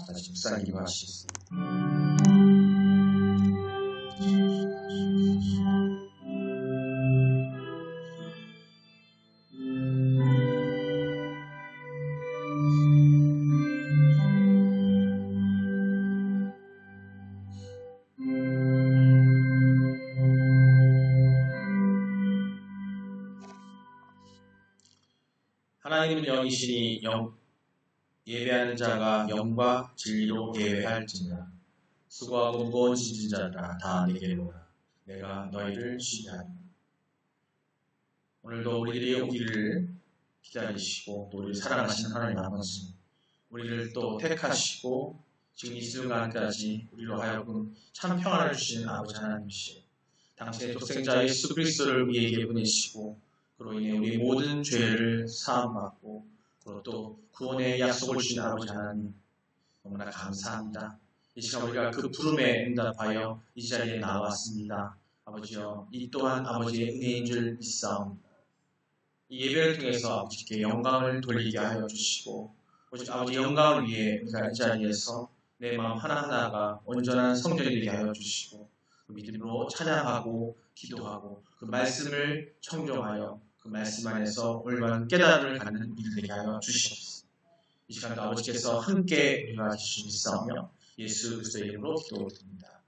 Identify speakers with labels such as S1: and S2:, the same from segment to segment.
S1: 다시 묵상 기도하시겠습니다. 하나님은 영이시니 예배하는 자가 영과 진리로 예배할지니라. 수고하고 무거운 짐진 자들아 다 내게로 오라. 내가 너희를 쉬게 하리라. 오늘도 우리들이 오기를 기다리시고 또 우리를 사랑하시는 하나님 아버지, 우리를 또 택하시고 지금 이 순간까지 우리로 하여금 참 평안을 주시는 아버지 하나님이시오. 당신의 독생자 예수 그리스도를 우리에게 보내시고 그로 인해 우리 모든 죄를 사함받고 그리고 또 구원의 약속을 주신 아버지 하나님 너무나 감사합니다. 이 시간 우리가 그 부름에 응답하여 이 자리에 나왔습니다. 아버지여, 이 또한 아버지의 은혜인 줄 믿사옵니다. 이 예배를 통해서 아버지께 영광을 돌리게 하여 주시고 오직 아버지 영광을 위해 우리가 이 자리에서 내 마음 하나하나가 온전한 성전이 되게 하여 주시고 그 믿음으로 찬양하고 기도하고 그 말씀을 청종하여 그 말씀 안에서 올바른 깨달음을 갖는 우리들 되게 하여 주시옵소서. 이 시간도 아버지께서 함께 우리와 주시옵소서. 예수 그리스도의 이름으로 기도드립니다.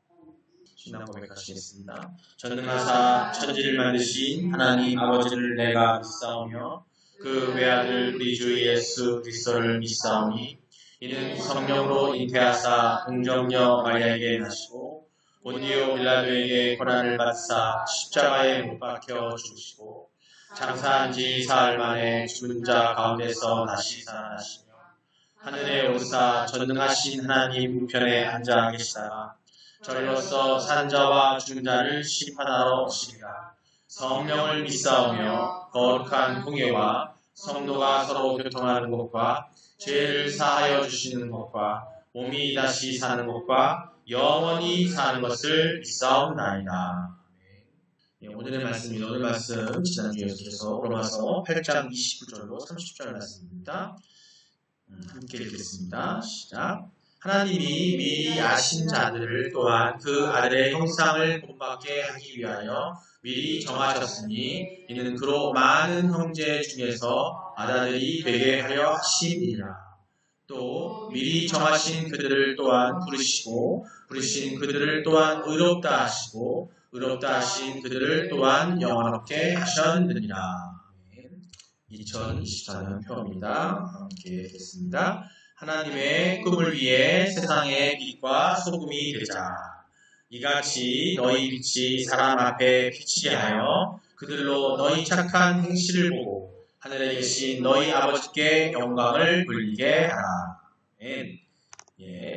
S1: 신앙 고백하시겠습니다. 전능하사 천지를 만드신 하나님 아버지를 내가 믿사오며 그 외아들 우리 주 예수 그리스도를 믿사오니 이는 성령으로 잉태하사 동정녀 마리아에게 나시고 본디오 빌라도에게 고난을 받사 십자가에 못 박혀 죽으시고 장사한 지 사흘 만에 죽은 자 가운데서 다시 살아나시며 하늘에 오르사 전능하신 하나님 우편에 앉아 계시다가 저리로서 산 자와 죽은 자를 심판하러 오시리라. 성령을 믿사오며 거룩한 공예와 성도가 서로 교통하는 것과 죄를 사하여 주시는 것과 몸이 다시 사는 것과 영원히 사는 것을 믿사옵나이다. 오늘의 말씀입니다. 오늘 말씀 지난주에 계속 로마서 8장 29절로 30절 말씀입니다. 함께 읽겠습니다. 시작. 하나님이 미리 아신 자들을 또한 그 아들의 형상을 본받게 하기 위하여 미리 정하셨으니 이는 그로 많은 형제 중에서 아들이 되게 하려 하심이니라. 또 미리 정하신 그들을 또한 부르시고 부르신 그들을 또한 의롭다 하시고 의롭다 하신 그들을 또한 영원롭게 하셨느니라. 2024년 표입니다. 함께 읽겠습니다. 하나님의 꿈을 위해 세상의 빛과 소금이 되자. 이같이 너희 빛이 사람 앞에 비치게 하여 그들로 너희 착한 행실을 보고 하늘에 계신 너희 아버지께 영광을 돌리게 하라.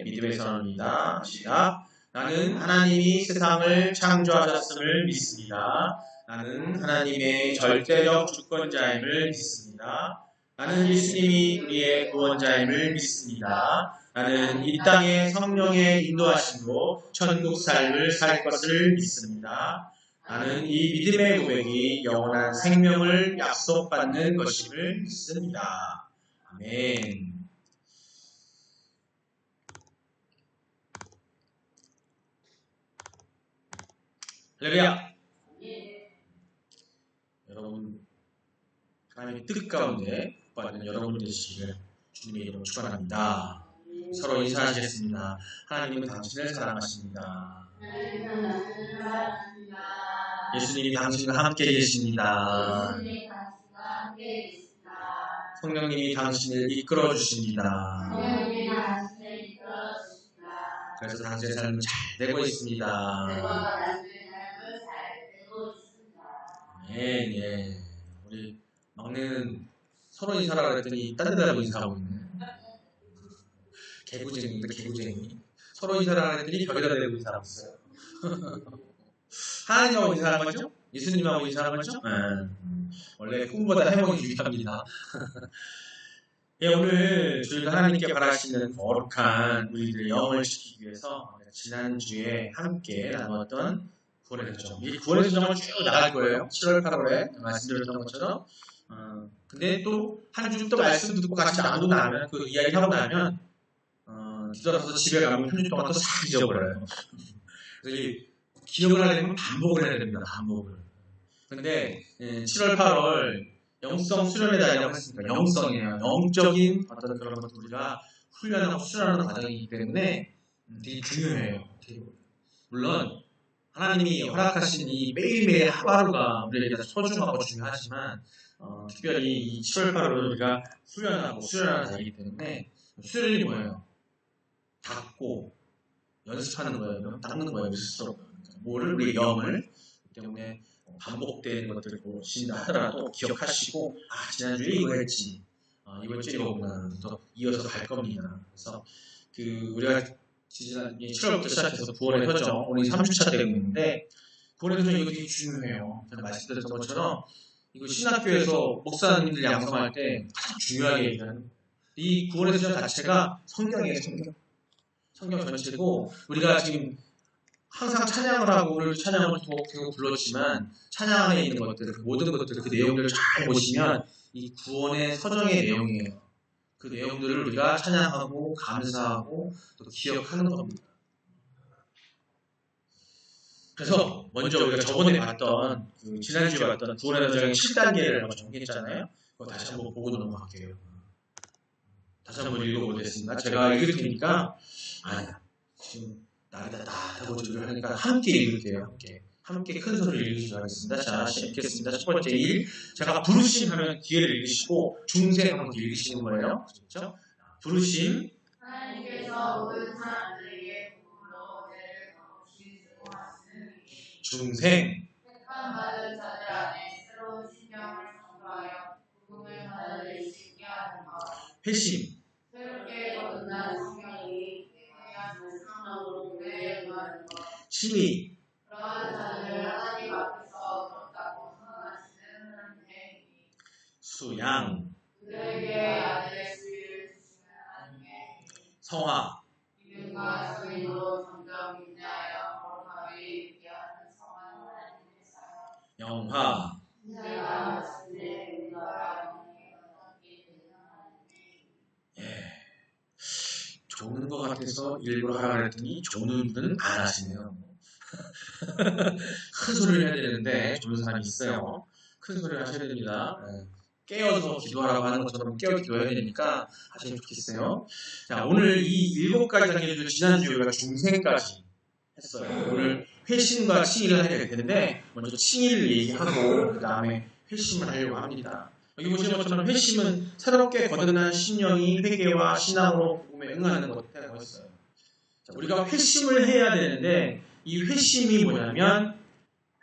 S1: 믿음의 선언입니다. 시작. 나는 하나님이 세상을 창조하셨음을 믿습니다. 나는 하나님의 절대적 주권자임을 믿습니다. 나는 예수님이 우리의 구원자임을 믿습니다. 나는 이 땅의 성령의 인도하심으로 천국 삶을 살 것을 믿습니다. 나는 이 믿음의 고백이 영원한 생명을 약속받는 것임을 믿습니다. 아멘. 할렐루야. 여러분, 하나님의 뜻 가운데 받는 여러분 되시기를 주님의 이름으로 축원합니다. 서로 인사하시겠습니다. 하나님은 당신을 사랑하십니다. 예수님이 당신과 함께 계십니다. 성령님이 당신을 이끌어 주십니다. 그래서 당신의 삶은 잘 되고 있습니다. 예. 우리 막내는 서로 인사라고 그랬더니 딴 데다가 인사하고 있네. 개구쟁이인데 개구쟁이. 서로 인사라고 그랬더니 벽에다 대고 인사하고 있어요. 하나님하고 인사하는 거죠? 예수님하고 인사하는 거죠? 원래 꿈보다 해몽이 중요합니다. 오늘 저희가 하나님께 바라시는 거룩한 우리들의 영을 지키기 위해서 지난주에 함께 나누었던 구원의 전정. 이 구원의 전정을 쭉 나갈 거예요. 7월, 8월에 말씀드렸던 것처럼. 근데 또 한 주 또 말씀 듣고 같이 나누고 나면 그 이야기 하고 나면 뒤돌아서 집에 가면 3주 동안 또 싹 잊어버려요. 그래서 이 기억을 하려면 반복을 해야 됩니다. 반복을. 근데 7월, 8월 영성 수련의 달이라고 했으니까 영성이에요. 영적인 어떤 그런 것들 우리가 훈련하고 수련하는 과정이기 때문에 되게 중요해요. 물론 하나님이 허락하신 이 매일매일 하루하루가 우리에게 소중하고 중요하지만 특별히 이 7월, 8월을 우리가 훈련하고 수련하는 달이기 때문에 수련이 뭐예요? 닦고 연습하는 거예요. 닦는 거예요. 스스로. 뭐를? 우리 영을. 그렇기 때문에 반복되는 것들을 보신다 하더라도 기억하시고 지난주에 이거 했지. 이번 주에 이거구나. 또 이어서 갈 겁니다. 그래서 우리가 지난 7월부터 시작해서 9월의 서정 오늘 3주차 되고 있는데 9월의 서정 이거 되게 중요해요. 제가 말씀드렸던 것처럼 이거 신학교에서 목사님들 양성할 때 가장 중요하게 얘기하는 이 9월의 서정 자체가 성경이에요. 성경 전체고 우리가 지금 항상 찬양을 하고 오늘 찬양을 계속 불렀지만 찬양 안에 있는 것들 모든 것들 그 내용들을 잘 보시면 이 구원의 서정의 내용이에요. 그 내용들을 우리가 찬양하고 감사하고 또 기억하는 겁니다. 그래서 먼저 우리가 저번에 봤던 지난주에 봤던 구원의 서정의 7단계를 한번 정리했잖아요. 그거 다시 한번 보고 넘어갈게요. 다시 한번 읽어보겠습니다. 제가 읽을 테니까 지금 날이 다 따뜻하고 하니까 함께 읽을게요. 함께 큰 소리를 읽으시기 바라겠습니다. 자, 읽겠습니다. 첫 번째 1. 제가 부르심 하면 뒤에를 읽으시고 중생 하면 읽으시는 거예요. 그렇죠? 부르심. 하나님께서 모든 사람들에게 복으로 죄를 덮으시는 중생. 택함 받은 자들 안에 새로운 신명을 선포하여 복음을 받아들일 수 있게 하는 것. 회심. 새롭게 거듭난 성령이 신이 그러한 자들을 하나님 앞에서 그렇다고 선언하시는 하나님의 수양 그들에게 아들의 수위를 주시는 하나님의 성화 믿음과 수위로 점점 인자하여 거룩하게 있게 하는 성한 하나님의 사역 영화 인자가 말씀에 은가라 영광이 얻게 되는 하나님의 조는 것 같아서 일부러 하라 그랬더니 조는 분은 안 하시네요. 큰 소리를 해야 되는데 조는 사람이 있어요. 큰 소리를 하셔야 됩니다. 깨어서 기도하라고 하는 것처럼 깨어 기도해야 되니까 하시면 좋겠어요. 자, 오늘 이 7가지 단계를 지난주에 우리가 중생까지 했어요. 오늘 회심과 칭의를 하게 될 텐데 먼저 칭의를 얘기하고 그 다음에 회심을 하려고 합니다. 여기 보시는 것처럼 회심은 새롭게 거듭난 심령이 회개와 신앙으로 복음에 응하는 것이라고 했어요. 자, 우리가 회심을 해야 되는데 이 회심이 뭐냐면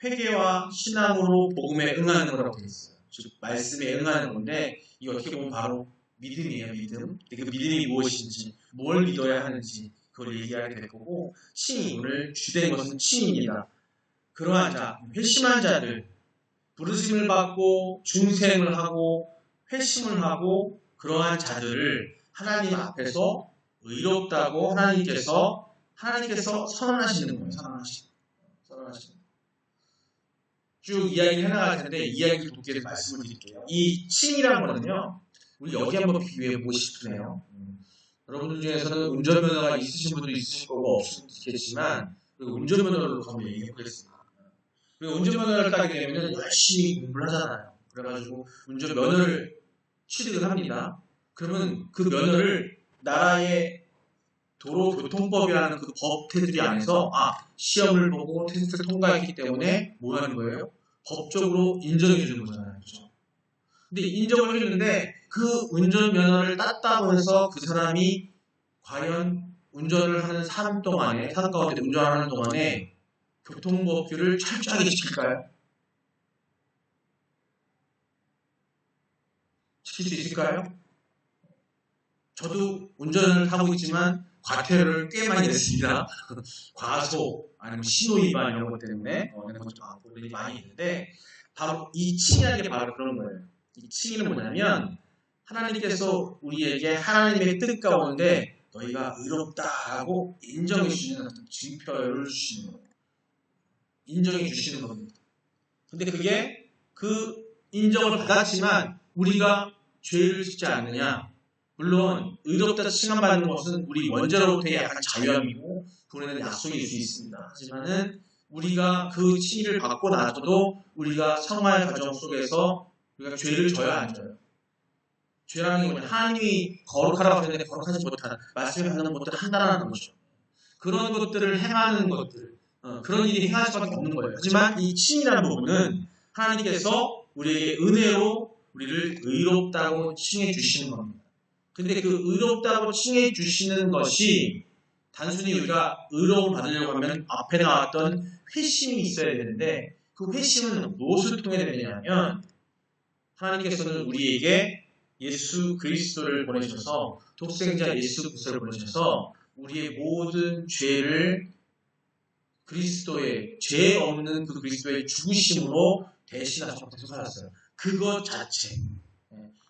S1: 회개와 신앙으로 복음에 응하는 거라고 되어 있어요. 즉 말씀에 응하는 건데 이게 어떻게 보면 바로 믿음이에요. 믿음. 그 믿음이 무엇인지 뭘 믿어야 하는지 그걸 얘기하게 될 거고 칭의, 오늘 주된 것은 칭의입니다. 그러한 자, 회심한 자들 부르심을 받고 중생을 하고 회심을 하고 그러한 자들을 하나님 앞에서 의롭다고 하나님께서 선언하시는 거예요. 선언하시는. 쭉 이야기를 해나갈 텐데 이야기 돕기 위해서 말씀을 드릴게요. 이 칭이라는 거는요. 우리 여기 한번 비교해 보고 싶네요. 여러분들 중에서는 운전면허가 있으신 분도 있으실 거고 없으시겠지만 운전면허를 한번 얘기해 보겠습니다. 운전면허를 따게 되면 열심히 공부를 하잖아요. 그래가지고 운전면허를 취득을 합니다. 그러면 그 면허를 나라의 도로교통법이라는 그 법 테두리 안에서 시험을 보고 테스트를 통과했기 때문에 뭐 하는 거예요? 법적으로 인정해 주는 거잖아요. 그렇죠? 근데 인정을 해주는데 그 운전면허를 땄다고 해서 그 사람이 과연 운전을 하는 삶 동안에 삶 가운데 운전하는 동안에 교통법규를 철저하게 지킬까요? 지킬 수 있을까요? 저도 운전을 하고 있지만 과태료를 꽤 많이 냈습니다. 과속 아니면 신호위반 이런 것 때문에 내는 것도 많고 그런 일이 많이 있는데 바로 이 칭의라는 게 바로 그런 거예요. 이 칭의는 뭐냐면 하나님께서 우리에게 하나님의 뜻 가운데 너희가 의롭다라고 인정해 주시는 어떤 증표를 주시는 거예요. 인정해 주시는 겁니다. 근데 그게 그 인정을 받았지만 우리가 죄를 짓지 않느냐 물론 의롭다 칭함받는 것은 우리 원죄로부터의 약간 자유함이고 그거는 약속일 수 있습니다. 하지만은 우리가 그 칭의를 받고 나서도 우리가 성화의 과정 속에서 우리가 죄를 져야 안 져요. 죄라는 게 뭐냐? 하나님이 거룩하라고 하셨는데 거룩하지 못한 말씀을 받는 것들을 한다는 거죠. 그런 것들을 행하는 것들, 그런 일이 행할 수밖에 없는 거예요. 하지만 이 칭이라는 부분은 하나님께서 우리에게 은혜로 우리를 의롭다고 칭해 주시는 겁니다. 근데 그 의롭다고 칭해 주시는 것이 단순히 우리가 의로움을 받으려고 하면 앞에 나왔던 회심이 있어야 되는데 그 회심은 무엇을 통해 되느냐면 하나님께서는 우리에게 예수 그리스도를 보내셔서 독생자 예수 그리스도를 보내셔서 우리의 모든 죄를 그리스도의 죄 없는 그 그리스도의 죽으심으로 대신하셔서 대속하셨어요. 그것 자체,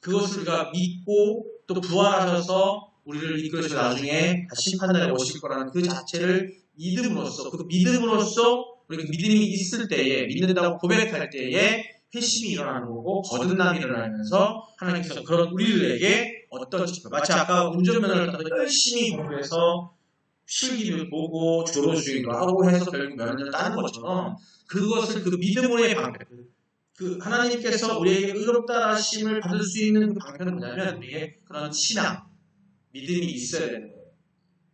S1: 그것을 우리가 믿고 또 부활하셔서 우리를 이끌어서 나중에 심판날에 오실 거라는 그 자체를 믿음으로써 그 믿음으로써 우리 그 믿음이 있을 때에 믿는다고 고백할 때에 회심이 일어나는 거고 거듭남이 일어나면서 하나님께서 그런 우리들에게 어떤 마치 아까 운전면허를 따서 열심히 공부해서 실기를 보고 졸업주의도 하고 해서 결국 면허를 따는 것처럼 그것을 그 믿음으로의 방패 그 하나님께서 우리에게 의롭다 하심을 받을 수 있는 그 방편은 뭐냐면 우리에게 그런 신앙, 믿음이 있어야 되는 거예요.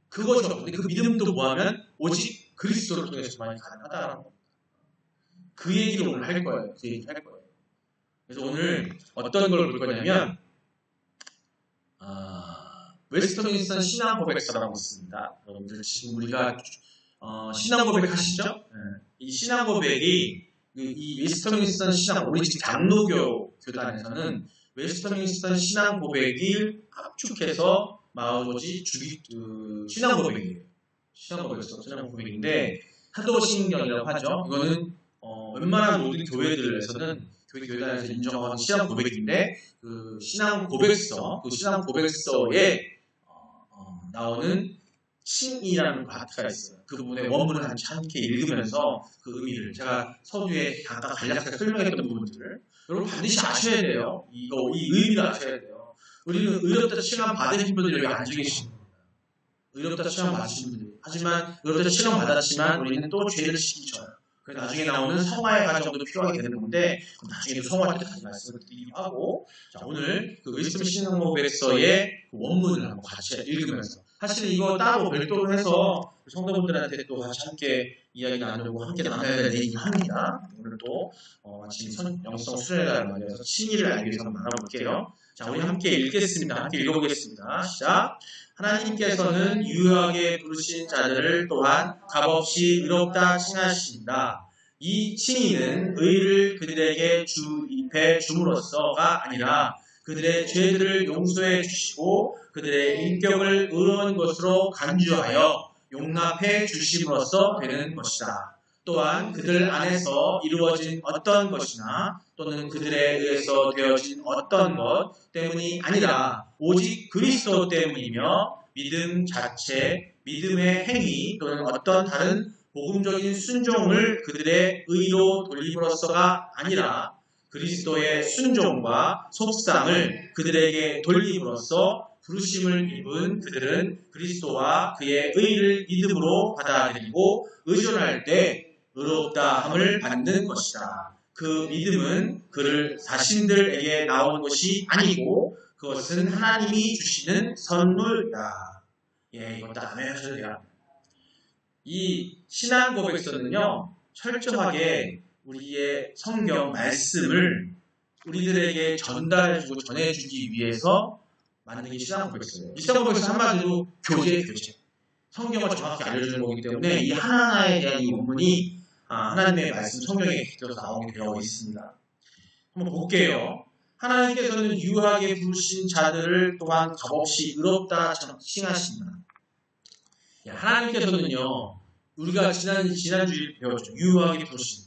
S1: 그것이죠. 근데 그 믿음도 뭐하면 오직 그리스도를 통해서만이 가능하다라는 겁니다. 그 얘기를 오늘 할 거예요. 그 얘기를 할 거예요. 그래서 오늘 어떤 걸 볼 거냐면 웨스터민스턴 신앙 고백서라고 있습니다. 여러분들 지금 우리가 신앙 고백 하시죠? 이 신앙 고백이 이 웨스터민스턴 신앙 우리 지금 장로교 교단에서는 웨스터민스턴 신앙 고백을 압축해서 마오지 신앙 고백이에요. 신앙 고백서, 신앙 고백인데 사도신경이라고 하죠. 이거는 웬만한 모든 교회들에서는 교단에서 인정하는 신앙 고백인데 그 신앙 고백서, 그 신앙 고백서에 나오는 칭이라는 파트가 있어요. 그 부분의 원문을 함께 읽으면서 그 의미를 제가 서두에 아까 간략하게 설명했던 부분들을 여러분 반드시 아셔야 돼요. 이 의미를 아셔야 돼요. 우리는 의롭다 칭함 받으신 분들이 여기 앉아 계신 겁니다. 의롭다 칭함 받으신 분들이. 하지만 의롭다 칭함 받았지만 우리는 또 죄를 시키죠. 그래서 나중에 나오는 성화의 과정도 필요하게 되는 건데 나중에도 성화할 때 다시 말씀을 드리기도 하고 자 오늘 그 웨스터민스턴 신앙 고백서의 그 원문을 한번 같이 읽으면서 사실 이거 따로 별도로 해서 성도분들한테 또 같이 함께 이야기 나누고 함께 나눠야 될 얘기긴 합니다. 오늘 또 마침 영성 수련회를 맞이해서 칭의를 알기 위해서 한번 나눠볼게요. 자 우리 함께 읽겠습니다. 함께 읽어보겠습니다. 시작. 하나님께서는 유효하게 부르신 자들을 또한 값없이 의롭다 칭하신다. 이 칭의는 의를 그들에게 주입해 줌으로써가 아니라 그들의 죄들을 용서해 주시고 그들의 인격을 의로운 것으로 간주하여 용납해 주심으로써 되는 것이다. 또한 그들 안에서 이루어진 어떤 것이나 또는 그들에 의해서 되어진 어떤 것 때문이 아니라 오직 그리스도 때문이며 믿음 자체, 믿음의 행위 또는 어떤 다른 복음적인 순종을 그들의 의로 돌림으로써가 아니라 그리스도의 순종과 속상을 그들에게 돌림으로써 부르심을 입은 그들은 그리스도와 그의 의를 믿음으로 받아들이고 의존할 때 의롭다 함을 받는 것이다. 그 믿음은 그를 자신들에게 나온 것이 아니고 그것은 하나님이 주시는 선물이다. 예, 이것도 아멘 하셔야 돼요. 이 신앙 고백서는요, 철저하게 우리의 성경 말씀을 우리들에게 전달해주고 전해주기 위해서 만든 게 신앙 고백서예요. 이 신앙 고백서 한마디로 교제. 성경을 정확히 알려주는 거기 때문에 이 하나하나에 대한 이 본문이 하나님의 말씀 성경에 깃들어서 나오게 되어 있습니다. 한번 볼게요. 하나님께서는 유하게 부르신 자들을 또한 값없이 의롭다 칭하신다. 하나님께서는요, 우리가 지난주에 배웠죠. 유하게 부르신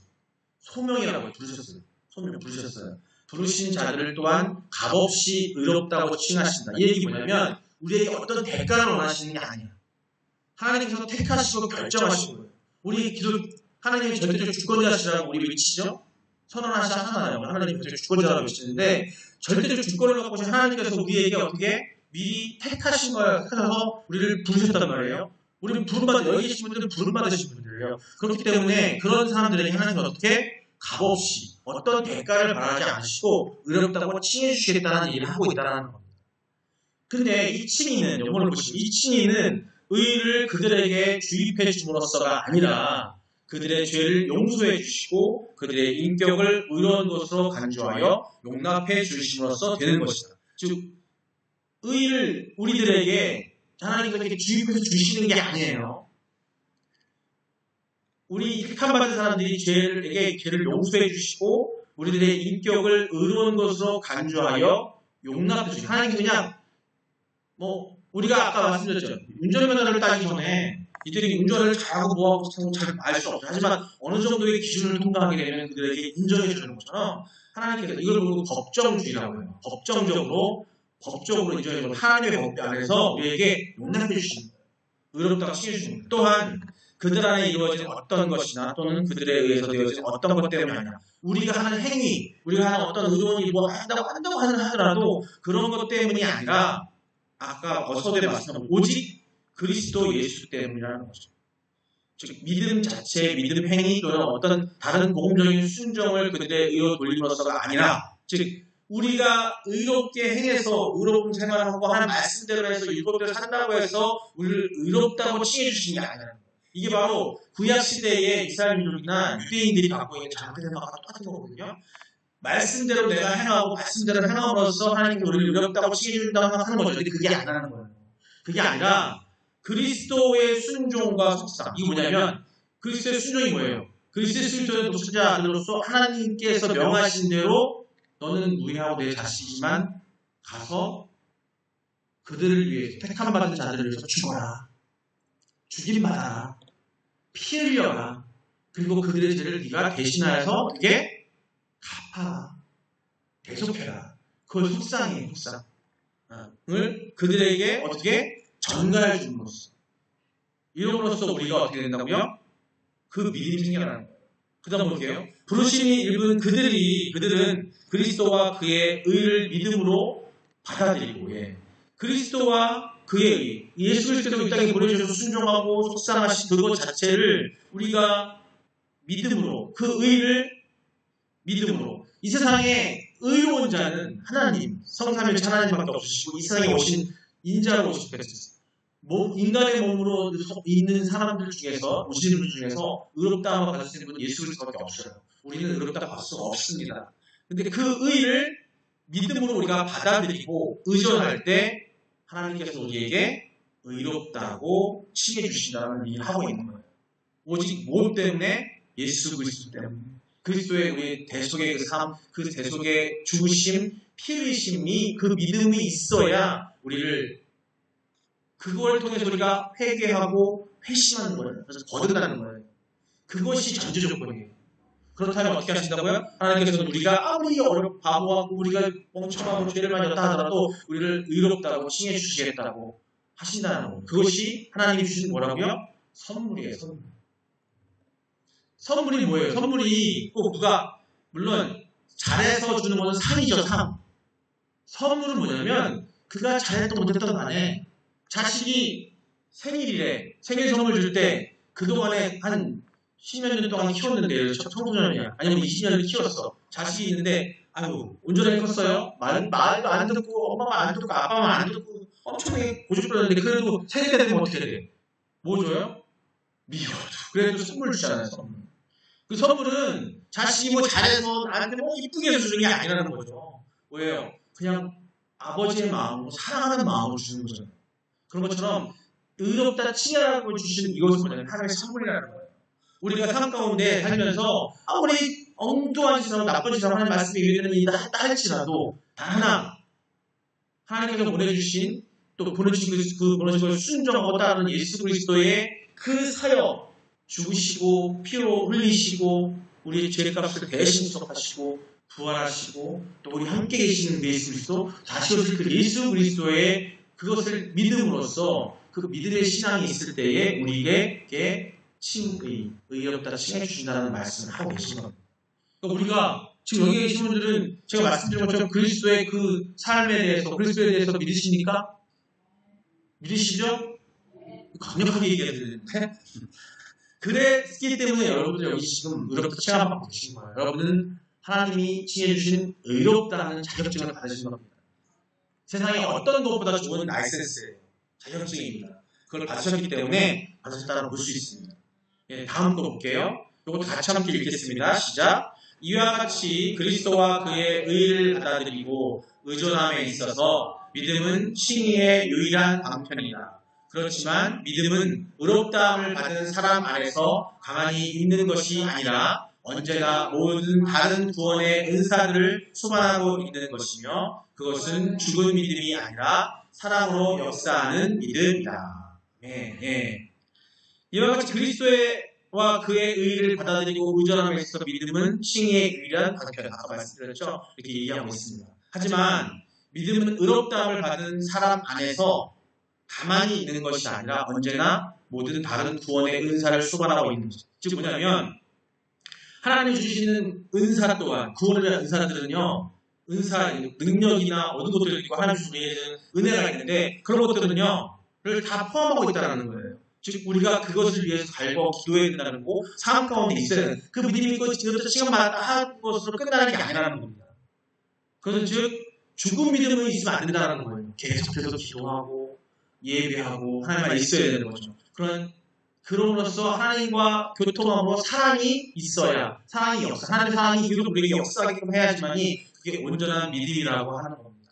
S1: 소명이라고 부르셨어요. 소명 부르셨어요. 부르신 자들을 또한 값없이 의롭다고 칭하신다. 이 얘기 뭐냐면 우리에게 어떤 대가를 원하시는 게 아니야. 하나님께서 택하시고 결정하신 거예요. 우리 하나님이 절대적 주권자시라고 우리 외치죠. 선언하잖아요. 하나님이 절대적 주권자라고 외치는데 절대적 주권을 갖고 하나님께서 우리에게 어떻게 미리 택하신 거예요. 택하셔서 우리를 부르셨단 말이에요. 우리는 부름받은, 여기 계신 분들은 부름받으신 분들이에요. 그렇기 때문에 그런 사람들에게 하나님은 어떻게 값없이 어떤 대가를 바라지 않으시고 의롭다고 칭해 주시겠다는 얘기를 하고 있다는 겁니다. 근데 이 칭의는, 요거를 보시면 이 칭의는 의를 그들에게 주입해 주심으로써가 아니라 그들의 죄를 용서해 주시고 그들의 인격을 의로운 것으로 간주하여 용납해 주심으로써 되는 것이다. 즉 의를 우리들에게 하나님께서 이렇게 주입해서 주시는 게 아니에요. 우리 택함받은 사람들이 죄를 용서해 주시고 우리들의 인격을 의로운 것으로 간주하여 용납해 주시고, 하나님께서 그냥 우리가 아까 말씀드렸죠. 운전면허를 따기 전에 이들이 운전을 잘하고 뭐하고 잘 알 수 없어요. 하지만 어느 정도의 기준을 통과하게 되면 그들에게 인정해 주는 것처럼 하나님께서 이걸 보고 법정주의라고 해요. 법적으로 인정해 주는 하나님의 법 안에서 우리에게 용납해 주시는 거예요. 의롭다고 칭해 주시는 거예요. 또한 그들 안에 이루어진 어떤 것이나 또는 그들에 의해서 되어진 어떤 것 때문이 아니라 우리가 하는 행위, 우리가 하는 어떤 의로운 일 한다고 하더라도 그런 것 때문이 아니라 아까 서두에 말씀한 오직 그리스도 예수 때문이라는 거죠. 즉 믿음 자체, 믿음 행위 또는 어떤 다른 복음적인 순종을 그들의 의로 돌림으로써가 아니라, 즉 우리가 의롭게 행해서 의로운 생활을 하고 하는 말씀대로 해서 율법대로 산다고 해서 우리를 의롭다고 칭해 주시는 게 아니라는 거예요. 이게 바로 구약 시대의 이스라엘 민족이나 유대인들이 갖고 있는 잘못된 생각과 똑같은 거거든요. 말씀대로 내가 행하고 말씀대로 행함으로써 하나님께 우리를 의롭다고 칭해 준다고 하는 거죠. 근데 그게 아니라는 거예요. 그게 아니라 그리스도의 순종과 속상. 이거 뭐냐면 그리스도의 순종이 뭐예요? 그리스도의 순종의 독수자들로서 하나님께서 명하신 대로 너는 무리하고 내 자식이지만 가서 그들을 위해서, 택함받은 자들을 위해서 죽어라. 죽임받아라. 피 흘려라. 그리고 그들의 죄를 네가 대신하여서 어떻게 갚아라. 대속해라. 그걸 속상이에요. 속상을 그들에게 어떻게 전가해 줌으로써, 이름으로써 우리가 어떻게 된다고요? 그 믿음이 생겨나는 거예요. 그 다음 볼게요. 부르심이 일부는 그들은 그리스도와 그의 의를 믿음으로 받아들이고, 그리스도와 그의 의, 예수 그리스도가 이 땅에 보내주셔서 순종하고 속상하신 그것 자체를 우리가 믿음으로, 그 의를 믿음으로, 이 세상에 의로운 자는 하나님, 성삼위일체 하나님밖에 없으시고 이 세상에 오신 인자로 오셨겠어요. 인간의 몸으로 있는 사람들 중에서, 오시는 분 중에서 의롭다함을 받을 수 있는 분은 예수 그리스도밖에 없어요. 우리는 의롭다 받을 수가 없습니다. 근데 그 의를 믿음으로 우리가 받아들이고 의존할 때 하나님께서 우리에게 의롭다고 칭해 주신다는 얘기를 하고 있는 거예요. 오직 뭐 때문에? 예수 그리스도 때문에. 그리스도의 우리 대속의 그 삶, 그 대속의 죽으심, 피 흘리심이, 그 믿음이 있어야 우리를, 그걸 통해서 우리가 회개하고 회심하는 거예요. 그래서 거듭나는 거예요. 그것이 전제 조건이에요. 그렇다면 어떻게 하신다고요? 하나님께서는 우리가 아무리 바보하고 우리가 멍청하고 죄를 많이 했다 하더라도 우리를 의롭다고 칭해 주시겠다고 하신다는 거예요. 그것이 하나님이 주신 뭐라고요? 선물이에요. 선물이 뭐예요? 선물이 꼭 누가, 물론 잘해서 주는 것은 상이죠. 상. 선물은 뭐냐면 그가 잘했던 못했던 간에 자식이 생일이래. 생일 선물 줄 때 그동안에 한 10몇 년 동안 키웠는데, 청소년이야. 아니면 20년을 키웠어. 자식이 있는데, 온전하게 컸어요. 말도 안 듣고, 엄마 말 안 듣고, 아빠 말 안 듣고, 엄청나게 고집부렸는데, 그래도 생일 때 되면 어떻게 돼? 뭐 줘요? 미워도. 그래도 선물 주잖아요, 선물. 그 선물은 자식이 뭐 잘해서 나한테 뭐 이쁘게 해서 주는 게 아니라는 거죠. 왜요? 그냥 아버지의 마음으로, 사랑하는 마음으로 주는 거잖아요. 그런 것처럼 의롭다 칭하라고 주시는 이것은 뭐냐면 하나님의 선물이라는 거예요. 우리가 삶 가운데 살면서 아무리 엉뚱한 짓을 하고 나쁜 짓을 하고 하나님 말씀이 이르는 일이다 할지라도 단 하나, 하나님께서 보내주신, 또 보내주신 그 보내주신 걸 순종하고 따르는 예수 그리스도의 그 사역, 죽으시고 피로 흘리시고 우리의 죄값을 대신 수속하시고 부활하시고 또 우리 함께 계시는 예수 그리스도, 다시 오실 그 예수 그리스도의 그것을 믿음으로써 그 믿음의 신앙이 있을 때에 우리에게 의롭다 칭해 주신다는 말씀을 하고 계신 겁니다. 그러니까 우리가 지금 여기 계신 분들은 제가 말씀드린 것처럼 그리스도의 그 삶에 대해서, 그리스도에 대해서 믿으십니까? 믿으시죠? 강력하게 얘기해야 되는데 그랬기 때문에 여러분들 여기 지금 의롭다 칭함받고 계신 거예요. 여러분은 하나님이 칭해주신 의롭다는 자격증을 받으신 겁니다. 세상에 어떤 것보다 좋은 라이센스예요. 자격증입니다. 그걸 받으셨기 때문에 받으셨다고 볼 수 있습니다. 예, 다음 거 볼게요. 이거 같이 함께 읽겠습니다. 시작. 이와 같이 그리스도와 그의 의를 받아들이고 의존함에 있어서 믿음은 칭의의 유일한 방편이다. 그렇지만 믿음은 의롭다함을 받은 사람 안에서 가만히 있는 것이 아니라 언제나 모든 다른 구원의 은사들을 수반하고 있는 것이며 그것은 죽은 믿음이 아니라 사랑으로 역사하는 믿음이다. 네, 네. 이와 같이 그리스도와 그의 의를 받아들이고 의존함에 있어서 믿음은 칭의의 유일한 방편. 아까 말씀드렸죠? 이렇게 얘기하고 있습니다. 하지만 믿음은 의롭다함을 받은 사람 안에서 가만히 있는 것이 아니라 언제나 모든 다른 구원의 은사를 수반하고 있는 것이죠. 즉 뭐냐면 하나님이 주시는 은사 또한 구원을 위한 은사들은요. 은사, 능력이나 얻은 것들도 있고 하나님 주시는 은혜가 있는데 그런 것들은요. 를 다 포함하고 있다는 거예요. 즉 우리가 그것을 위해서 갈고 기도해야 된다는 거고 삶 가운데 있어야 되는 그 믿음이 있고 시간마다 하는 것으로 끝나는 게 아니라는 겁니다. 그것은 즉 죽은 믿음은 있으면 안 된다는 거예요. 계속해서 기도하고 예배하고 하나님만 있어야 되는 거죠. 그럼으로써 하나님과 교통함으로 사랑이 있어야 사랑이 역사, 하나님의 사랑이 계속 우리에게 역사하게끔 해야지만이 그게 온전한 믿음이라고 하는 겁니다.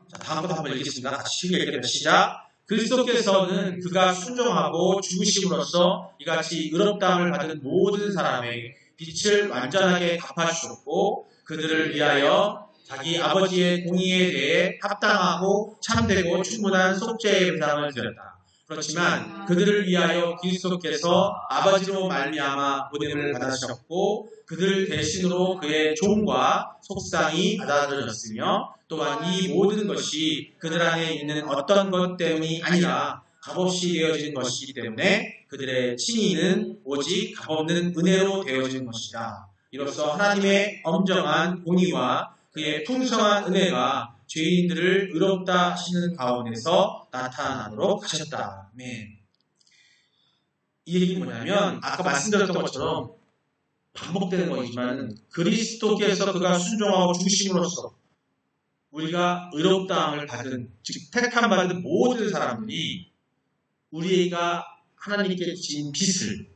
S1: 자, 다음부터 한번 읽겠습니다. 같이 읽겠습니다. 시작. 그리스도께서는 그가 순종하고 죽으심으로써 이같이 의롭다함을 받은 모든 사람에게 빛을 완전하게 갚아주셨고 그들을 위하여 자기 아버지의 공의에 대해 합당하고 참되고 충분한 속죄의 배상을 드렸다. 그렇지만 그들을 위하여 그리스도께서 아버지로 말미암아 보냄을 받으셨고 그들 대신으로 그의 종과 속상이 받아들여졌으며 또한 이 모든 것이 그들 안에 있는 어떤 것 때문이 아니라 값없이 되어진 것이기 때문에 그들의 칭의는 오직 값없는 은혜로 되어진 것이다. 이로써 하나님의 엄정한 공의와 그의 풍성한 은혜가 죄인들을 의롭다 하시는 가운데서 나타나도록 하셨다. 아멘. 이 얘기는 뭐냐면 아까 말씀드렸던 것처럼 반복되는 거지만 그리스도께서 그가 순종하고 죽으심으로써 우리가 의롭다함을 받은 즉 택함 받은 모든 사람들이 우리가 하나님께 진 빚을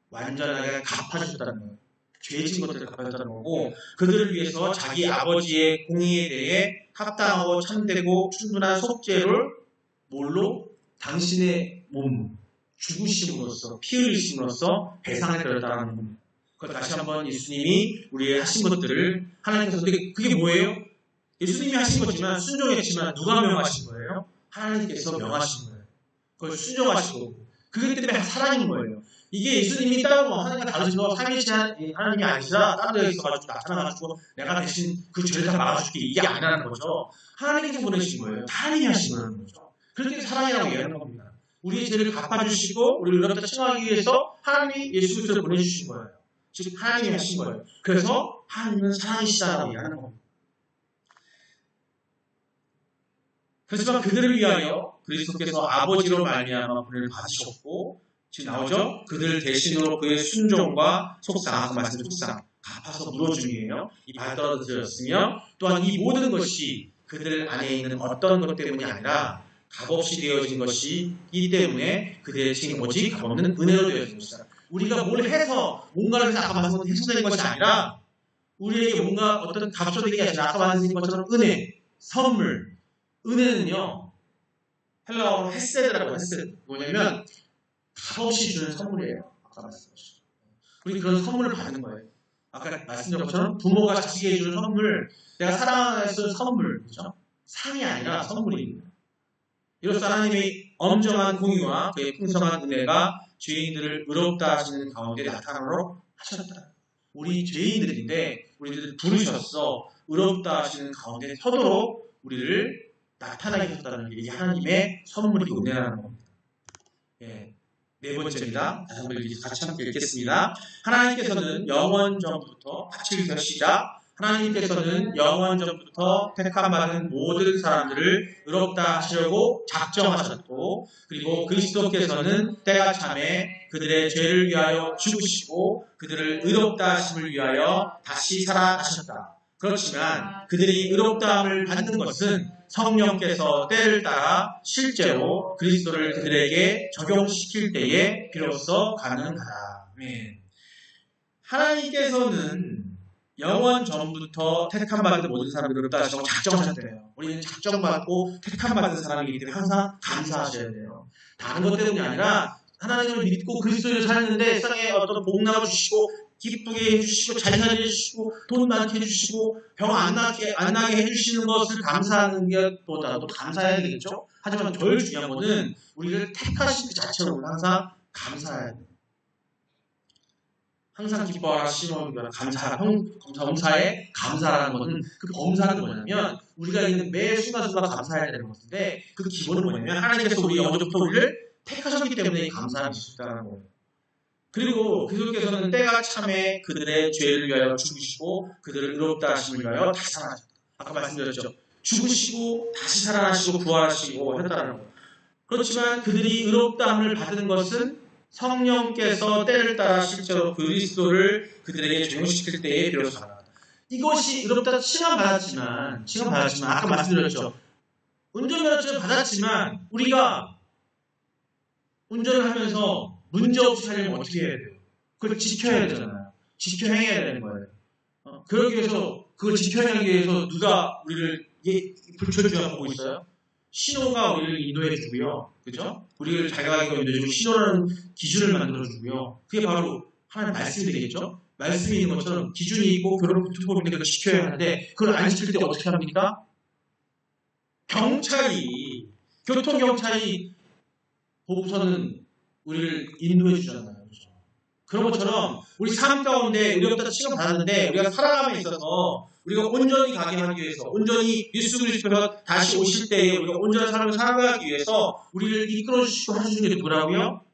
S1: 완전하게 갚아주셨다는 거예요. 죄진 것들을 갚아줬다는 거고 그들을 위해서 자기 아버지의 공의에 대해 합당하고 참되고 충분한 속죄를 뭘로? 당신의 몸 죽으심으로써 피 흘리심으로써 배상해 드렸다는 겁니다. 그걸 다시 한번 예수님이 우리의 하신 것들을 하나님께서 그게 뭐예요? 예수님이 하신 거지만 순종했지만 누가 명하신 거예요? 하나님께서 명하신 거예요. 그걸 순종하시고 그렇기 때문에 사랑인 거예요. 이게 예수님이 따로 하나님과 다르셔서 삼위일체 하나님이 아니라 다른 데에 있어가지고 나타나가지고 내가 대신 그 죄를 다 막아줄게 이게 아니라는 거죠. 하나님께서 보내신 거예요. 하나님이 하신 거죠. 그렇게 사랑이라고 얘기하는 겁니다. 우리의 죄를 갚아주시고 우리를 의롭다 칭하기 위해서 하나님이 예수 그리스도를 보내주신 거예요. 즉 하나님이 하신 거예요. 그래서 하나님은 사랑이시다라고 얘기하는 겁니다. 그렇지만 그들을 위하여 그리스도께서 아버지로 말미암아 분을 받으셨고 지금 나오죠? 그들 대신으로 그의 순종과 속상, 아까 말씀드린 속상, 갚아서 물어줌이에요. 이 받아들여졌으며 또한 이 모든 것이 그들 안에 있는 어떤 것 때문이 아니라 값없이 되어진 것이기 때문에 그들의 칭이 오직 값없는 은혜로 되어진 것이다. 우리가 뭘 해서 뭔가를 해서 아까 말씀드린 해소되는 것이 아니라 우리에게 뭔가 어떤 값조되게 하신 아까 말씀드린 것처럼 은혜, 선물, 은혜는요 헬라어로 헤세드라고 헤세드 뭐냐면 값없이 주는 선물이에요. 아까 말씀하셨죠. 우리 그런 선물을 받는 거예요. 아까 말씀드린 것처럼 부모가 자식에게 주는 선물, 내가 사랑하는 주는 선물, 그렇죠? 상이 아니라 선물입니다. 이로써 하나님의 엄정한 공의와 그의 풍성한 은혜가 죄인들을 의롭다 하시는 가운데 나타나도록 하셨다. 우리 죄인들인데 우리들 부르셨어 의롭다 하시는 가운데 서도록 우리를 나타나게 하셨다는 게 하나님의 선물이고 은혜라는 겁니다. 예. 네 번째입니다. 다시 한번 같이 함께 읽겠습니다. 하나님께서는 영원 전부터 시작 하나님께서는 영원 전부터 택함받은 모든 사람들을 의롭다 하시려고 작정하셨고, 그리고 그리스도께서는 때가 참에 그들의 죄를 위하여 죽으시고 그들을 의롭다 하심을 위하여 다시 살아나셨다. 그렇지만 그들이 의롭다함을 받는 것은 성령께서 때를 따라 실제로 그리스도를 그들에게 적용시킬 때에 비로소 가능하다. 하나님께서는 영원 전부터 택함받은 모든 사람들을 의롭다 하시고 작정하셨대요. 우리는 작정받고 택함받은 사람이기 때문에 항상 감사하셔야 돼요. 다른 것 때문이 아니라 하나님을 믿고 그리스도를 살았는데 세상에 어떤 복 나눠주시고 기쁘게 해주시고 잘 살려주시고 돈 많게 해주시고 병 안 나게 해주시는 것을 감사하는 것보다도 감사해야 되겠죠. 하지만 제일 중요한 것은 우리를 택하신 그 자체로 항상 감사해야 돼요. 항상 기뻐하라 시몬이라 감사하라 범사에 감사라는 것은 그 범사는 뭐냐면 우리가 있는 매 순간순간 감사해야 되는 것인데 그 기본은 뭐냐면 하나님께서 우리 영원부터 우리를 택하셨기 때문에 감사함이 있다는 거예요. 그리고 그리스도께서는 때가 참에 그들의 죄를 위하여 죽으시고 그들을 의롭다 하심을 위하여 다시 살아나셨다. 아까 말씀드렸죠. 죽으시고 다시 살아나시고 부활하시고 했다는 거예요. 그렇지만 그들이 의롭다함을 받은 것은 성령께서 때를 따라 실제로 그리스도를 그들에게 적용시킬 때에 비로소 가능하다. 이것이 의롭다 칭함받았지만 아까 말씀드렸죠. 운전면허증을 받았지만 우리가 운전을 하면서 문제없이 하려면 어떻게 해야 돼요? 그걸 지켜야 되잖아요. 지켜 행해야 되는 거예요. 그러기 위해서 그걸 지켜 행하기 위해서 누가 우리를 불철주야 보고 있어요? 신호가 우리를 인도해 주고요. 그죠? 우리를 잘 가게 인도해 주고 신호라는 기준을 만들어 주고요. 그게 바로 하나님 말씀이 되겠죠? 말씀이 있는 것처럼 기준이 있고 교통법인데 그걸 지켜야 하는데 그걸 안 지킬 때 어떻게 합니까? 교통경찰이 보고서는 우리를 인도해 주잖아요. 그렇죠? 그런 것처럼 우리 삶 가운데 우리가 취급받았는데 우리가 살아감에 있어서 우리가 온전히 가게 하기 위해서 온전히 예수 그리스도께서 다시 오실 때에 우리가 온전한 삶을 살아가기 위해서 우리를 이끌어 주시고 하시는 게 뭐라고요?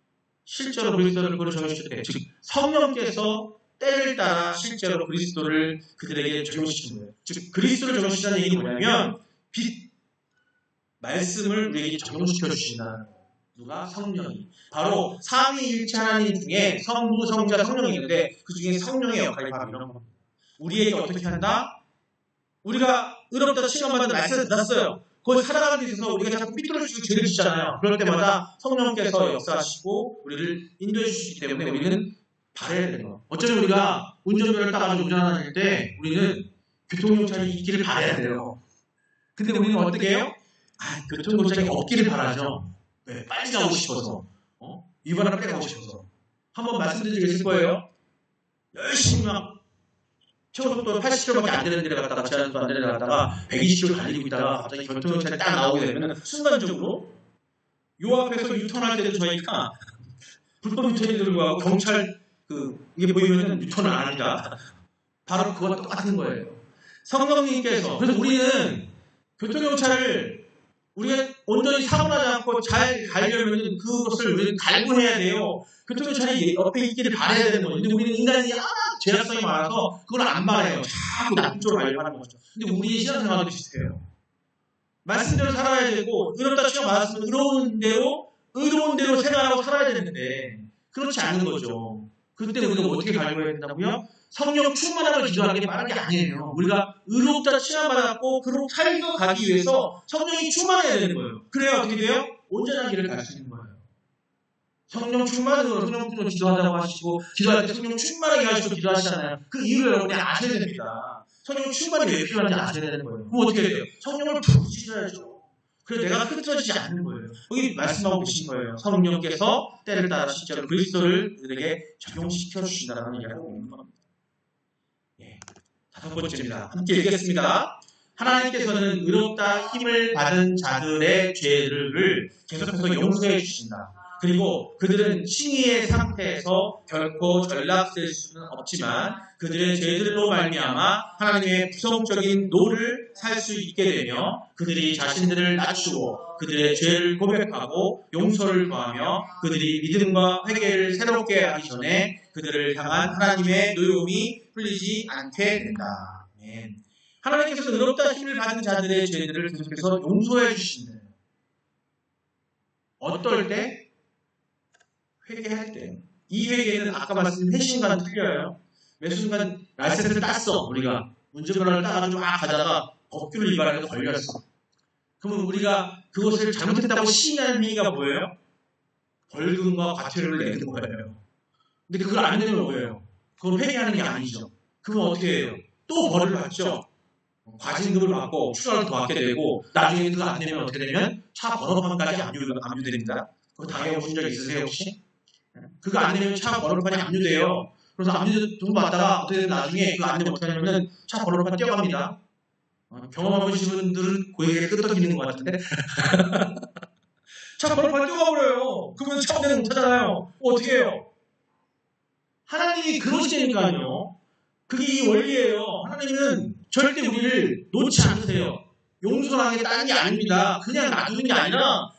S1: 실제로 그리스도를 적용시킬 때, 즉 성령께서 때를 따라 실제로 그리스도를 그들에게 적용시키는 거예요. 즉 그리스도를 적용시키는 얘기는 뭐냐면 말씀을 우리에게 적용시켜 주신다는 거예요. 누가? 성령이. 바로 삼위일체 하나님 중에 성부, 성자, 성령이 있는데 그 중에 성령의 역할이 바로 이런 겁니다. 우리에게 어떻게 한다? 우리가 의롭다 칭함받는 말씀을 들었어요. 그걸 살아가는 데 있어서 우리가 자꾸 삐뚤어지고 죄를 짓잖아요. 그럴 때마다 성령께서 역사하시고 우리를 인도해 주시기 때문에 우리는 바라야 되는 거예요. 어쩌면 우리가 운전면허를 따가지고 운전하는 때 우리는 교통경찰이 있기를 바라야 돼요. 근데 우리는 어떻게 해요? 교통경찰이 없기를 바라죠. 왜? 빨리 가고 싶어서. 위반을 빨리 가고 싶어서. 한번 말씀드린 적이 있을 거예요. 열심히 막 최고속도 80km밖에 안 되는 데를 갔다가 제한도 안 되는 데를 갔다가 120km 달리고 있다가 갑자기 교통경찰이 딱 나오게 되면 순간적으로 요 앞에서 유턴할 때도 저희가 불법 유턴이 들고 경찰 이게 보이면 유턴을 안 합니다. 바로 그와 똑같은 거예요. 성령님께서 그래서 우리는 교통경찰을 우리가 온전히 사고 나지 않고 잘 가려면 그것을 우리는 갈구해야 돼요. 교통경찰이 옆에 있기를 바라야 되는 거죠. 근데 우리는 인간이 죄악성이 많아서 그걸 안 바라요. 자꾸 나쁜 쪽으로 가려고 하는 거죠. 근데 우리의 신앙생활도 비슷해요. 말씀대로 살아야 되고 의롭다 칭함받았으면 의로운 대로 생활하고 살아야 되는데 그렇지 않는 거죠. 그때 우리가 어떻게 갈구해야 된다고요? 성령 충만함을 기도하는 게 많은 게 아니에요. 우리가 의롭다 칭함받았고 그렇게 살아가기 위해서 성령이 충만해야 되는 거예요. 그래야 어떻게 돼요? 온전한 길을 갈 수 있는 거예요. 성령 충만으로 성령 기도하자고 하시고 기도할 때 성령 충만하게 하시고 기도하시잖아요. 그 이유를 여러분이 아셔야 됩니다. 성령 충만이 왜 필요한지 아셔야 되는 거예요. 그럼 어떻게 돼요? 성령을 부으셔야죠. 그래서 내가 흩어지지 않는 거예요. 여기 말씀하고 계신 거예요. 성령께서 때를 따라 실제로 그리스도를 그들에게 적용시켜 주신다는 이야기하고 있는 겁니다. 다섯 번째입니다. 함께 읽겠습니다. 하나님께서는 의롭다 힘을 받은 자들의 죄를 계속해서 용서해 주신다. 그리고 그들은 칭의의 상태에서 결코 전락될 수는 없지만 그들의 죄들로 말미암아 하나님의 부성적인 노를 살 수 있게 되며 그들이 자신들을 낮추고 그들의 죄를 고백하고 용서를 구하며 그들이 믿음과 회개를 새롭게 하기 전에 그들을 향한 하나님의 노여움이 풀리지 않게 된다. 아멘. 하나님께서 의롭다 힘을 받은 자들의 죄들을 계속해서 용서해 주신대요. 어떨 때? 회개할 때. 이 회개는 아까 말씀드린 회심과는 틀려요. 매 순간 라이센스를 땄어. 우리가 운전면허를 따가지고 막 가다가 법규를 위반해서 걸렸어. 그러면 우리가 그것을 잘못했다고 시인하는 행위가 뭐예요? 벌금과 과태료를 내는 거예요. 근데 그걸 안 내면 뭐예요? 그걸 회개하는 게 아니죠. 그건 어떻게 해요? 또 벌을 받죠. 과징금을 받고 추가를 더 받게 되고 나중에 그거 안 내면 어떻게 되면 차 번호판까지 압류됩니다. 그거 당해보신 적 있으세요 혹시? 그거 안 내면 차 번호판이 압류돼요. 그래서 압류 돈 받다가 어떻게 되면 나중에 그거 안 내면 어떻게 하냐면 차 번호판 떼어갑니다. 경험해보신 분들은 고개를 끄덕이는 것 같은데 차 번호판 떼어가버려요. 그러면 차 운행 못하잖아요. 어떻게 해요? 하나님이 그러시니까요. 그게 이 원리예요. 하나님은 절대 우리를 놓지 않으세요. 용서하겠다는 게 아닙니다. 그냥 놔두는 게 아니라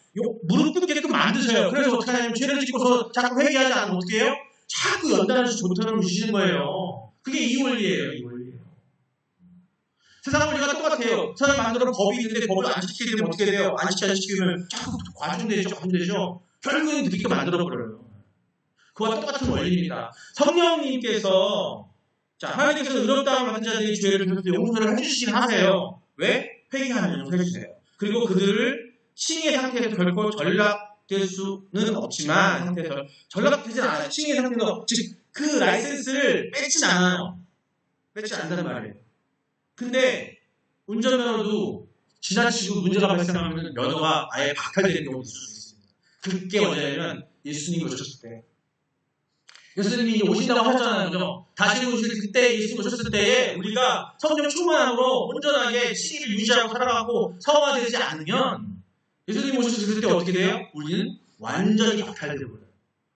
S1: 무릎 꿇게끔 만드세요. 그래서 어떻게 하냐면 죄를 짓고서 자꾸 회개하지 않으면 어떻게 해요? 자꾸 연단해서 조탄을 주시는 거예요. 그게 이 원리예요. 이 원리예요. 세상 원리가 똑같아요. 세상 만들어 법이 있는데 법을 안 지키게 되면 어떻게 돼요? 안 지키면 자꾸 과중되죠. 결국엔 그렇게 만들어버려요. 그와 똑같은 원리입니다. 성령님께서 하나님께서 의롭다함을 받은 자들의 죄를 용서를 해주시긴 하세요. 왜? 회개하면 용서해주세요. 그리고 그들을 칭의 상태에서 결코 전락될 수는 없지만 전락되진 않아요. 칭의 상태에서 즉 그 라이센스를 뺏진 않아요. 뺏지 않는단 말이에요. 근데 운전면허도 지나치고 문제가 발생하면 면허가 아예 박탈되는 경우도 있을 수 있습니다. 그게 언제냐면 예수님이 오셨을 때. 예수님이 이제 오신다고 하셨잖아요. 그죠? 다시 오실 그때 예수님 오셨을 때에 우리가 성령 충만함으로 온전하게 신의를 유지하고 살아가고 성화되지 않으면 예수님 오셨을 때 어떻게 돼요? 우리는 완전히 박탈되고 그래요.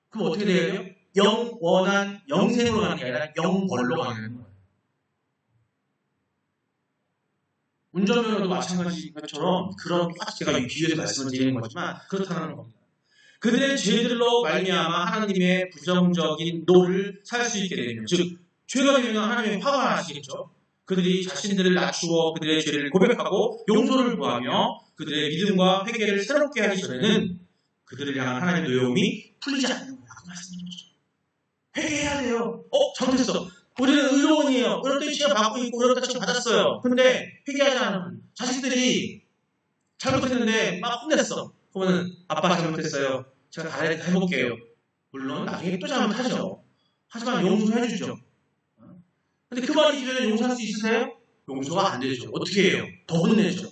S1: 그럼 어떻게 돼요? 영원한 영생으로 가는 게 아니라 영벌로 가는 거예요. 운전면허도 마찬가지인 것처럼 그런 제가 비유해서 말씀을 드리는 거지만 그렇다는 겁니다. 그들의 죄들로 말미암아 하나님의 부정적인 노를 살 수 있게 되면 즉 죄가 되면 하나님의 화가 나시겠죠. 그들이 자신들을 낮추어 그들의 죄를 고백하고 용서를 구하며 그들의 믿음과 회개를 새롭게 하기 전에는 그들을 향한 하나님의 노여움이 풀리지 않는 거야. 그 말씀이죠. 회개해야 돼요. 잘못했어. 우리는 의로원이에요. 의롭다 칭을 받고 있고 의롭다 칭을 받았어요. 근데 회개하지 않으면 자식들이 잘못했는데 막 혼냈어. 그러면 아빠 잘못했어요. 제가 다 해볼게요. 물론 나중에 또 잘못하죠. 하지만 용서해주죠. 근데 그 말이 이전에 용서할 수 있으세요? 용서가 안 되죠. 어떻게 해요? 더 혼내죠.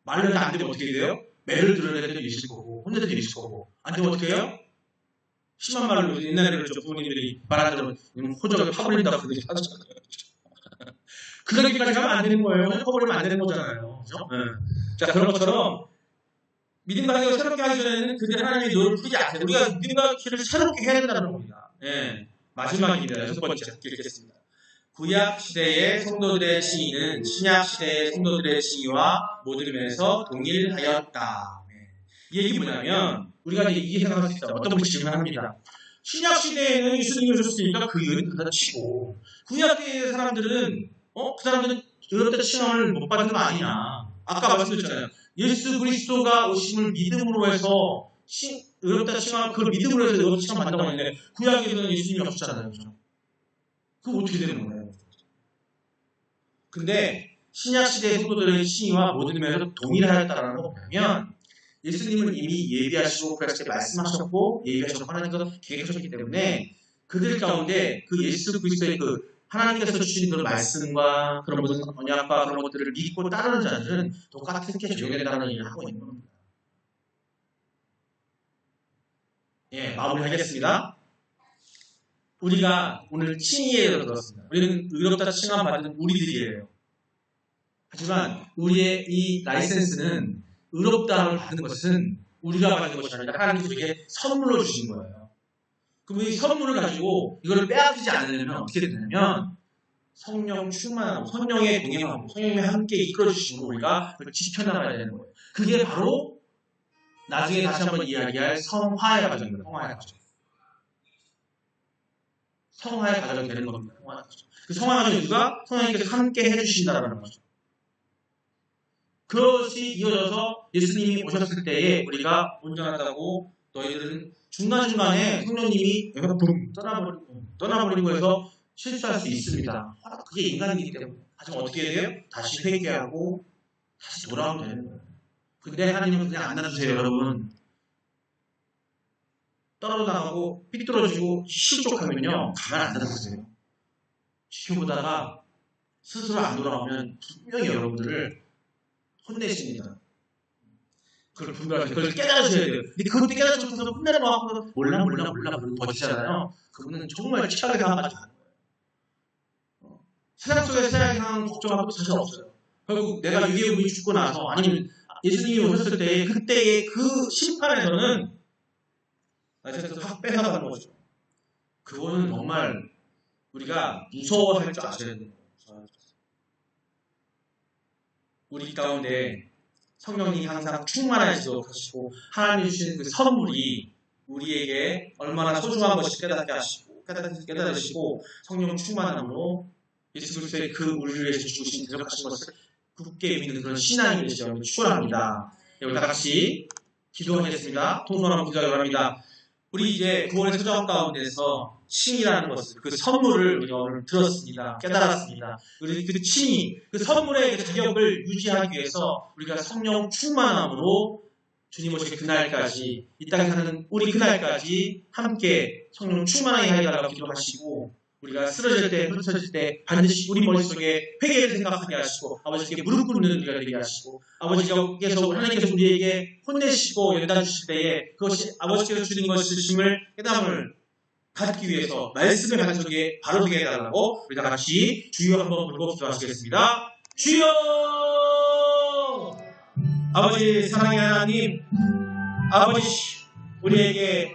S1: 말로 안 되면 어떻게 돼요? 매를 들어낼 때도 있을 거고 혼낼 때도 있을 거고 안 되면 어떻게 해요? 심한 말로 옛날에 그랬죠. 부모님들이 말 안 들으면 호적을 파버린다고 그렇게 하잖아요. 그러기까지 하면 안 되는 거예요. 파버리면 안 되는 거잖아요. 그죠? 자, 그런 것처럼 믿음과 회개를 새롭게 하기 전에는 그들이 하나님의 노를 풀지 않아요. 우리가 믿음과 회개를 새롭게 해야 된다는 겁니다. 마지막입니다. 6번째 읽겠습니다. 구약 시대의 성도들의 칭의는 신약 시대의 성도들의 칭의와 모든 면에서 동일하였다. 이 얘기 뭐냐면 우리가 이제 이게 생각할 수 있다. 어떤 분이 질문합니다. 신약 시대에는 예수님이 오셨으니까 그 이유는 그다 치고 구약 시대의 사람들은 그 사람들은 의롭다 칭함을 못 받은 거 아니냐. 아까 말씀드렸잖아요. 예수 그리스도가 오심을 믿음으로 해서 의롭다 칭함 그걸 믿음으로 해서 의롭다 칭함 받는다고 했는데 구약에서는 예수님이 없었잖아요. 그죠? 그거 어떻게 되는 거예요? 근데 신약 시대의 성도들의 칭의와 모든 면에서 동일하였다는 거 보면 예수님은 이미 예비하시고 그랬을 때 말씀하셨고 예비하셨고 하나님께서 계획하셨기 때문에 그들 가운데 그 예수 그리스도의 그 하나님께서 주신 그런 말씀과 그런 모든 언약과 그런 것들을 믿고 따르는 자들은 똑같게 적용된다는 일을 하고 있는 겁니다. 마무리하겠습니다. 우리가 오늘 칭의에 들었습니다. 우리는 의롭다 칭함 받은 우리들이에요. 하지만 우리의 이 라이센스는 의롭다함을 받은 것은 우리가 받은 것이 아니라 하나님께서 우리에게 선물로 주신 거예요. 그럼 이 선물을 가지고 이걸 빼앗기지 않으려면 어떻게 되냐면 성령 충만하고 성령의 동행하고 성령이 함께 이끌어주시고 우리가 그걸 지켜나가야 되는 거예요. 그게 바로 나중에 다시 한번 이야기할 성화의 과정입니다. 성화의 과정. 성화의 과정이 되는 겁니다. 성화의 과정. 그 성화는 누가? 성령님께서 함께 해주신다라는 거죠. 그것이 이어져서 예수님이 오셨을 때에 우리가 온전하다고 너희들은 중간중간에 성령님이 떠나버리고 해서 실수할 수 있습니다. 그게 인간이기 때문에. 하지만 어떻게 해야 돼요? 다시 회개하고 다시 돌아오면 되는 거예요. 근데 하나님은 그냥 안 놔주세요, 여러분. 떨어나가고 삐뚤어지고 실족하면요 가만 안 놔두세요. 지켜보다가 스스로 안 돌아오면 분명히 여러분들을 혼내십니다. 그걸 분별하세요. 그걸 깨달으셔야 돼요. 근데 그것도 깨달지 못해서 혼내러 나와서 몰라 버티잖아요. 그분은 정말 취하게 당하지 않아요. 세상 속에 세상에 상황 걱정하고 사실 없어요. 결국 내가 유기의 분이 죽고 나서 아니면 예수님이 오셨을 때 그때의 그 심판에서는 나에서 확 뺏어가는 거죠. 그거는 정말 우리가 무서워할 줄 아셔야 돼요. 우리 가운데 성령님이 항상 충만하시도록 하시고 하나님 주신 그 선물이 우리에게 얼마나 소중한 것이 깨달으시고 성령 충만함으로 예수 그리스도의 그 우리를 위해서 주신 대적하신 것을 굳게 믿는 그런 신앙이 되시기를 축원합니다. 우리 다 같이 기도하겠습니다. 통성하면 기도하기 바랍니다. 우리 이제 구원의 소정 가운데서 칭이라는 것을 그 선물을 우리가 오늘 들었습니다. 깨달았습니다. 우리 그 칭이 그 선물의 그 자격을 유지하기 위해서 우리가 성령 충만함으로 주님 오실 그날까지 이 땅에 사는 우리 그날까지 함께 성령 충만하게 하여달라고 기도하시고 우리가 쓰러질 때, 흩어질 때 반드시 우리 머릿속에 회개를 생각하게 하시고 아버지께 무릎 꿇는 우리가 되게 하시고 아버지께서 하나님께서 우리에게 혼내시고 연단 주실 때에 그것이 아버지께서 주신 것임을 깨달음을 갖기 위해서 말씀의 반석에 바로 되게 해달라고 우리 다 같이 주여 한번 부르고 기도하시겠습니다. 주여! 아버지 사랑의 하나님 아버지 우리에게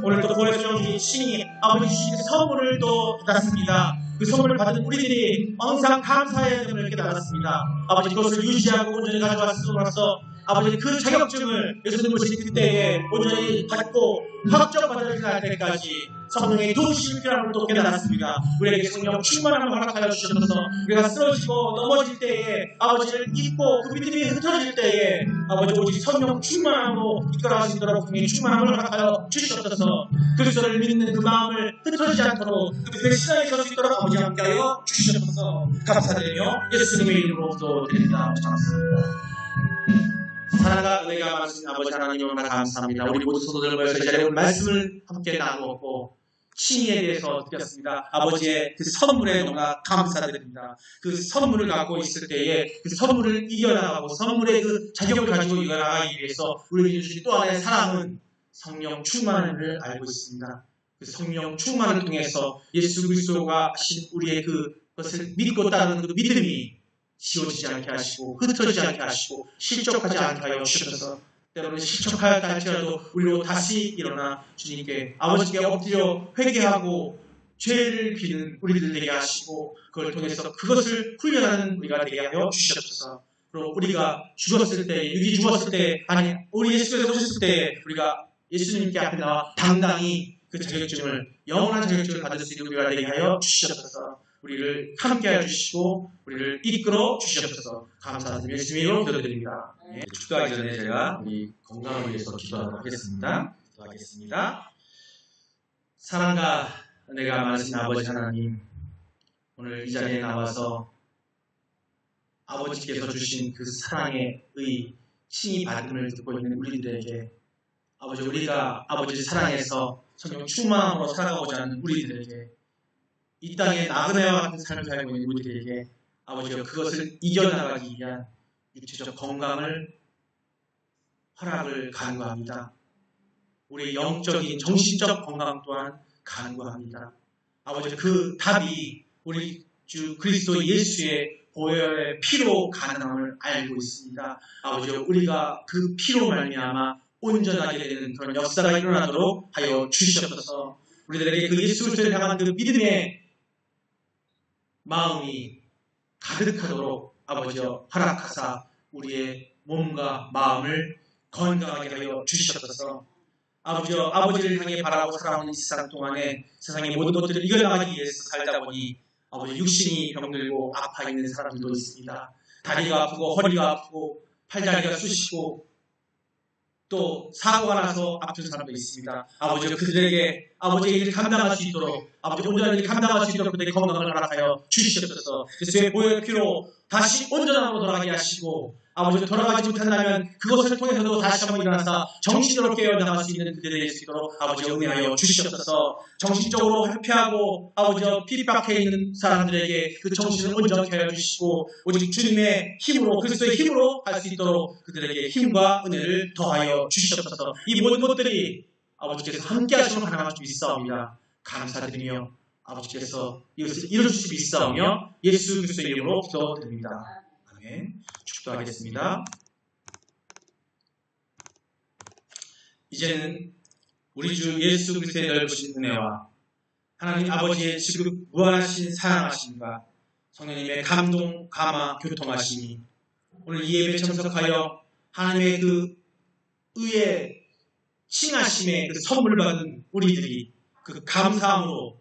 S1: 오늘 또 구원의 소정이 신이 아버지 주신 선물을 또 받았습니다. 그 선물을 받은 우리들이 항상 감사해야 됨을 깨달았습니다. 아버지 그것을 유지하고 온전히 가져왔음으로써 아버지 그 자격증을 예수님 오신 그때에 온전히 받고 확정받을 때까지 성령의 도우심이 필요함을 또 깨달았습니다. 우리에게 성령 충만함을 허락하여 주셔서 우리가 쓰러지고 넘어질 때에 아버지를 잊고 그 믿음이 흩어질 때에 아버지 오직 성령 충만함으로 이끌어가시도록 성령의 충만함을 허락하여 주셔서 그리스도를 믿는 그 마음을 흩어지지 않도록 그 신앙에 설 수 있도록 아버지 함께하여 주셔서 감사드리며 예수님의 이름으로 기도드립니다. 감사합니다. 사랑과 은혜가 많으신 아버지 하나님 너무나 감사합니다. 우리 모두 소도들 모여서 이 자리에 말씀을 함께 나누었고 칭의에 대해서 드렸습니다. 아버지의 그 선물에 너무나 감사드립니다. 그 선물을 갖고 있을 때에 그 선물을 이겨나가고 선물의 그 자격을 가지고 이겨나가기 위해서 우리에게 주신 또 하나의 사랑은 성령 충만을 알고 있습니다. 그 성령 충만을 통해서 예수 그리스도가 하신 우리의 그것을 믿고 따르는 그 믿음이 지워지지 않게 하시고 흩어지지 않게 하시고 실족하지 않게 하여 주셔서 때로는 실족하였다 할지라도 우리로 다시 일어나 주님께 아버지께 엎드려 회개하고 죄를 비는 우리들 되게 하시고 그걸 통해서 그것을 훈련하는 우리가 되게 하여 주시옵소서. 그리고 우리가 죽었을 때 육이 죽었을 때 아니 우리 예수께서 오셨을 때 우리가 예수님께 앞에 나와 당당히 그 자격증을 영원한 자격증을 받을 수 있는 우리가 되게 하여 주시옵소서. 우리를 함께해 주시고 우리를 이끌어 주시옵소서. 감사드리며 예수님의 이름으로 기도드립니다. 네. 축도하기 전에 제가 우리 건강을 위해서 기도하도록 하겠습니다. 기도하겠습니다. 사랑과 은혜가 많으신 아버지 하나님 오늘 이 자리에 나와서 아버지께서 주신 그 사랑의 칭의 받음을 듣고 있는 우리들에게 아버지 우리가 아버지를 사랑해서 성령 충만함으로 살아가고자 하는 우리들에게 이 땅에 나그네와 같은 삶을 살고 있는 우리들에게 아버지가 그것을 이겨나가기 위한 육체적 건강을 허락을 간구합니다. 우리의 영적인 정신적 건강 또한 간구합니다. 아버지 그 답이 우리 주 그리스도 예수의 보혈의 피로 가능함을 알고 있습니다. 아버지 우리가 그 피로 말미암아 온전하게 되는 그런 역사가 일어나도록 하여 주시옵소서. 우리들에게 그 예수 그리스도를 향한 그 믿음의 마음이 가득하도록 아버지여 허락하사 우리의 몸과 마음을 건강하게 하여 주시옵소서. 아버지여 아버지를 향해 바라고 살아오는 이 세상 동안에 세상의 모든 것들을 이겨나가기 위해서 살다 보니 아버지 육신이 병들고 아파 있는 사람들도 있습니다. 다리가 아프고 허리가 아프고 팔다리가 쑤시고 또 사고가 나서 아픈 사람도 있습니다. 아버지 그들에게 아버지의 일을 감당할 수 있도록 아버지 온전한 일을 감당할 수 있도록 그들의 건강을 허락하여 주시옵소서. 예수의 보혈 피로 다시 온전함으로 돌아가게 하시고 아버지 돌아가지 못한다면 그것을 통해서도 다시 한번 일어나서 정신으로 깨어나갈 수 있는 그들에게 수 있도록 아버지 은혜하여 주시옵소서. 정신적으로 회피하고 아버지 핍박해 있는 사람들에게 그 정신을 온전케 하여 주시고 오직 주님의 힘으로 그리스도의 힘으로 할 수 있도록 그들에게 힘과 은혜를 더하여 주시옵소서. 이 모든 것들이 아버지께서 함께 하시면 가능할 수 있사옵니다. 감사드리며 아버지께서 이것을 이루실 수 있사오며 예수 그리스도의 이름으로 기도드립니다. 아멘. 축도하겠습니다. 이제는 우리 주 예수 그리스도의 넓으신 은혜와 하나님 아버지의 지극 무한하신 사랑하심과 성령님의 감동, 감화, 교통하심이 오늘 이 예배에 참석하여 하나님의 그 의의 칭하심의 그 선물 받은 우리들이 그 감사함으로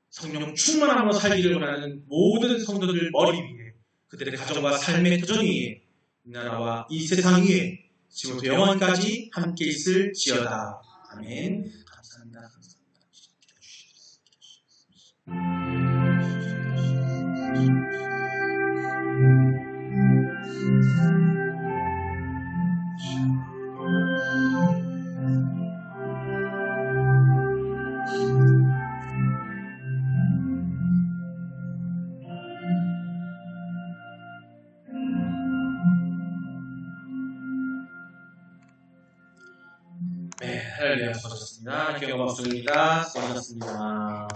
S1: 성령 충만함으로 살기를 원하는 모든 성도들 머리 위에 그들의 가정과 삶의 도전 위에 이 나라와 이 세상 위에 지금부터 영원까지 함께 있을지어다. 아멘. 감사합니다. 네, 할렐루야. 수고하셨습니다. 기억과 박수입니다. 수고하셨습니다.